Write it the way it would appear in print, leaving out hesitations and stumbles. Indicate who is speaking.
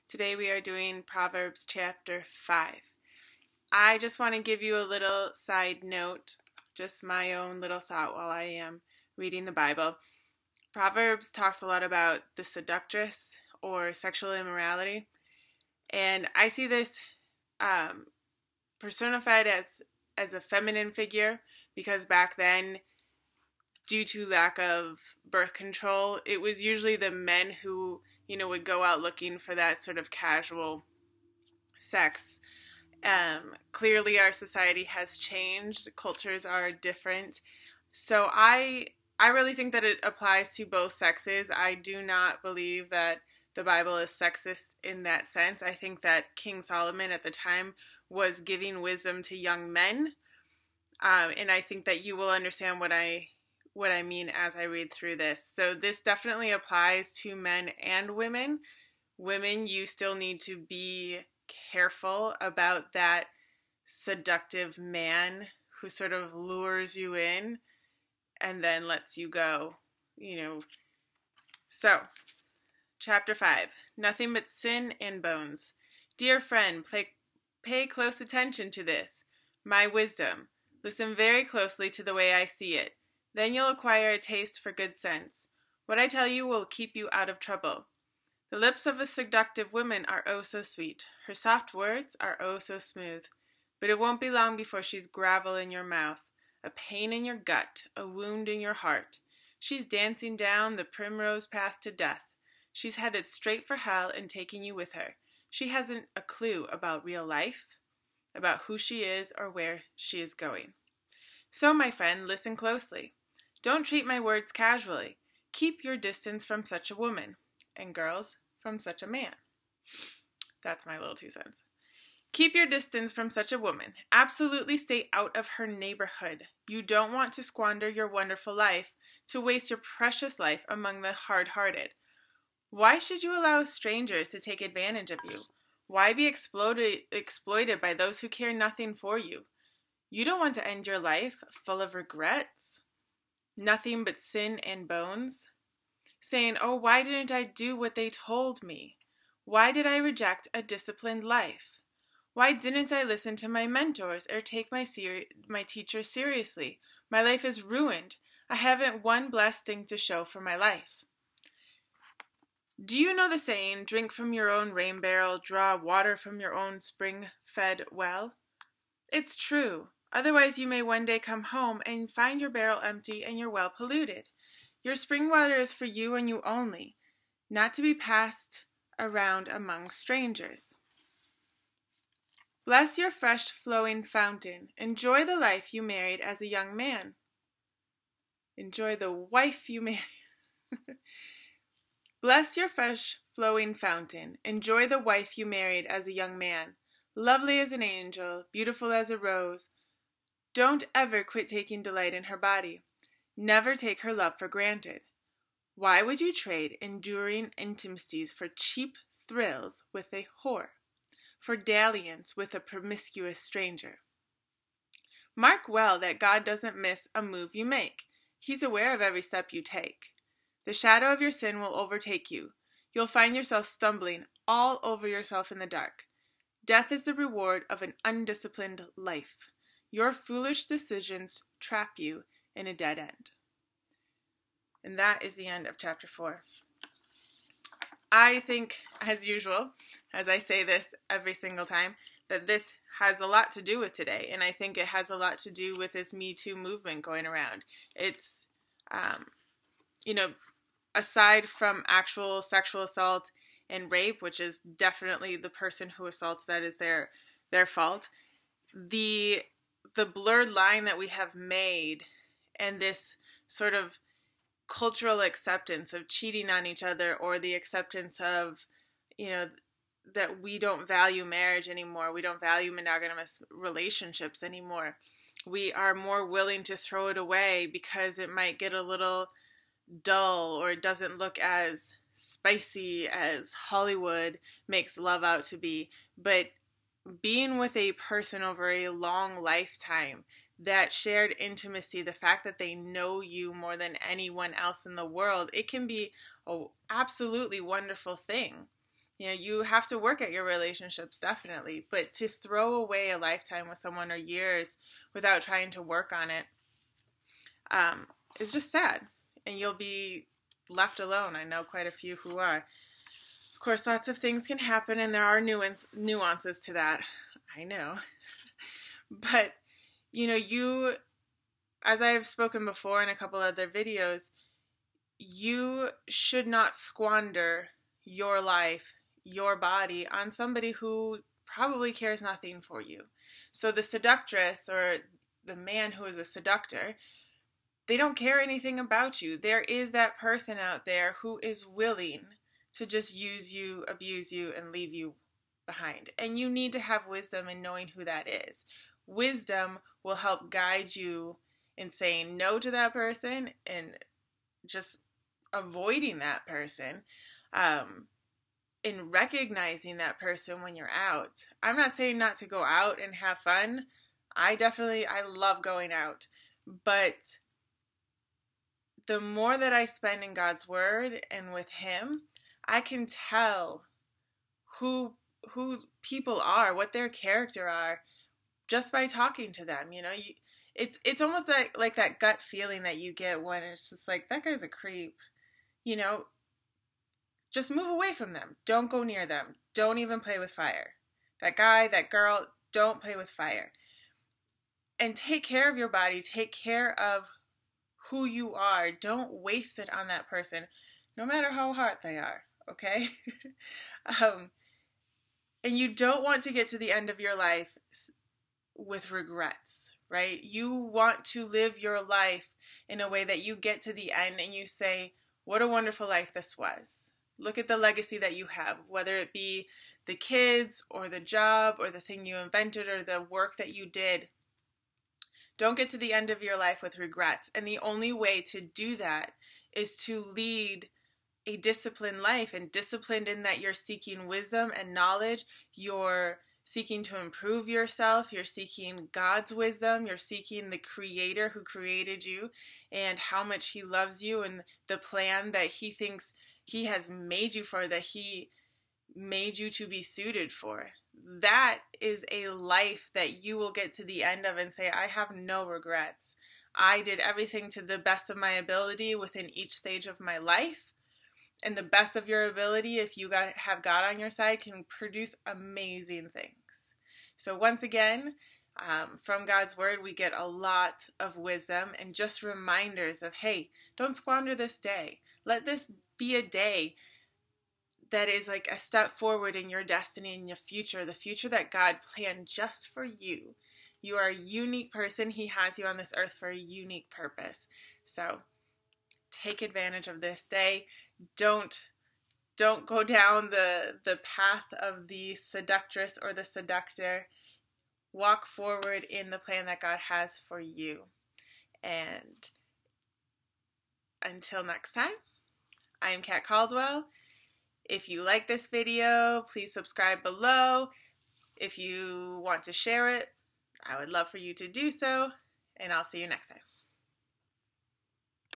Speaker 1: Today we are doing Proverbs chapter 5. I just want to give you a little side note, just my own little thought while I am reading the Bible. Proverbs talks a lot about the seductress or sexual immorality, and I see this personified as a feminine figure because back then, due to lack of birth control, it was usually the men who would go out looking for that sort of casual sex. Clearly our society has changed. Cultures are different. So I really think that it applies to both sexes. I do not believe that the Bible is sexist in that sense. I think that King Solomon at the time was giving wisdom to young men. And I think that you will understand what I mean as I read through this. So this definitely applies to men and women. Women, you still need to be careful about that seductive man who sort of lures you in and then lets you go, So, chapter 5, Nothing but Sin and Bones. Dear friend, pay close attention to this, my wisdom. Listen very closely to the way I see it. Then you'll acquire a taste for good sense. What I tell you will keep you out of trouble. The lips of a seductive woman are oh so sweet. Her soft words are oh so smooth. But it won't be long before she's gravel in your mouth, a pain in your gut, a wound in your heart. She's dancing down the primrose path to death. She's headed straight for hell and taking you with her. She hasn't a clue about real life, about who she is or where she is going. So, my friend, listen closely. Don't treat my words casually. Keep your distance from such a woman. And girls, from such a man. That's my little 2 cents. Keep your distance from such a woman. Absolutely stay out of her neighborhood. You don't want to squander your wonderful life, to waste your precious life among the hard-hearted. Why should you allow strangers to take advantage of you? Why be exploited by those who care nothing for you? You don't want to end your life full of regrets, nothing but sin and bones, saying, oh, why didn't I do what they told me? Why did I reject a disciplined life? Why didn't I listen to my mentors or take my teachers seriously? My life is ruined. I haven't one blessed thing to show for my life. Do you know the saying, drink from your own rain barrel, draw water from your own spring-fed well? It's true. Otherwise, you may one day come home and find your barrel empty and your well polluted. Your spring water is for you and you only, not to be passed around among strangers. Bless your fresh flowing fountain. Enjoy the life you married as a young man. Enjoy the wife you married. Bless your fresh flowing fountain. Enjoy the wife you married as a young man. Lovely as an angel, beautiful as a rose. Don't ever quit taking delight in her body. Never take her love for granted. Why would you trade enduring intimacies for cheap thrills with a whore, for dalliance with a promiscuous stranger? Mark well that God doesn't miss a move you make. He's aware of every step you take. The shadow of your sin will overtake you. You'll find yourself stumbling all over yourself in the dark. Death is the reward of an undisciplined life. Your foolish decisions trap you in a dead end. And that is the end of chapter 4. I think, as usual, as I say this every single time, that this has a lot to do with today. And I think it has a lot to do with this Me Too movement going around. It's, aside from actual sexual assault and rape, which is definitely the person who assaults that is their fault, the blurred line that we have made and this sort of cultural acceptance of cheating on each other, or the acceptance of, that we don't value marriage anymore. We don't value monogamous relationships anymore. We are more willing to throw it away because it might get a little dull or it doesn't look as spicy as Hollywood makes love out to be. But being with a person over a long lifetime, that shared intimacy, the fact that they know you more than anyone else in the world, it can be an absolutely wonderful thing. You know, you have to work at your relationships, definitely, but to throw away a lifetime with someone or years without trying to work on it is just sad, and you'll be left alone. I know quite a few who are. Of course, lots of things can happen, and there are nuances to that. I know. But, you know, you, as I've spoken before in a couple other videos, you should not squander your life, your body, on somebody who probably cares nothing for you. So the seductress, or the man who is a seductor, they don't care anything about you. There is that person out there who is willing to just use you, abuse you, and leave you behind. And you need to have wisdom in knowing who that is. Wisdom will help guide you in saying no to that person and just avoiding that person, in recognizing that person when you're out. I'm not saying not to go out and have fun. I love going out. But the more that I spend in God's Word and with Him, I can tell who people are, what their character are, just by talking to them. You know, it's almost like that gut feeling that you get when it's just like, that guy's a creep. You know, just move away from them. Don't go near them. Don't even play with fire. That guy, that girl, don't play with fire. And take care of your body. Take care of who you are. Don't waste it on that person, no matter how hot they are, okay? And you don't want to get to the end of your life with regrets, right? You want to live your life in a way that you get to the end and you say, what a wonderful life this was. Look at the legacy that you have, whether it be the kids or the job or the thing you invented or the work that you did. Don't get to the end of your life with regrets. And the only way to do that is to lead a disciplined life, and disciplined in that you're seeking wisdom and knowledge, you're seeking to improve yourself, you're seeking God's wisdom, you're seeking the Creator who created you and how much He loves you and the plan that He thinks He has made you for, that He made you to be suited for. That is a life that you will get to the end of and say, I have no regrets. I did everything to the best of my ability within each stage of my life. And the best of your ability, if you have God on your side, can produce amazing things. So once again, from God's Word, we get a lot of wisdom and just reminders of, hey, don't squander this day. Let this be a day that is like a step forward in your destiny and your future, the future that God planned just for you. You are a unique person. He has you on this earth for a unique purpose. So take advantage of this day. Don't go down the path of the seductress or the seductor. Walk forward in the plan that God has for you. And until next time, I am Kat Caldwell. If you like this video, please subscribe below. If you want to share it, I would love for you to do so. And I'll see you next time.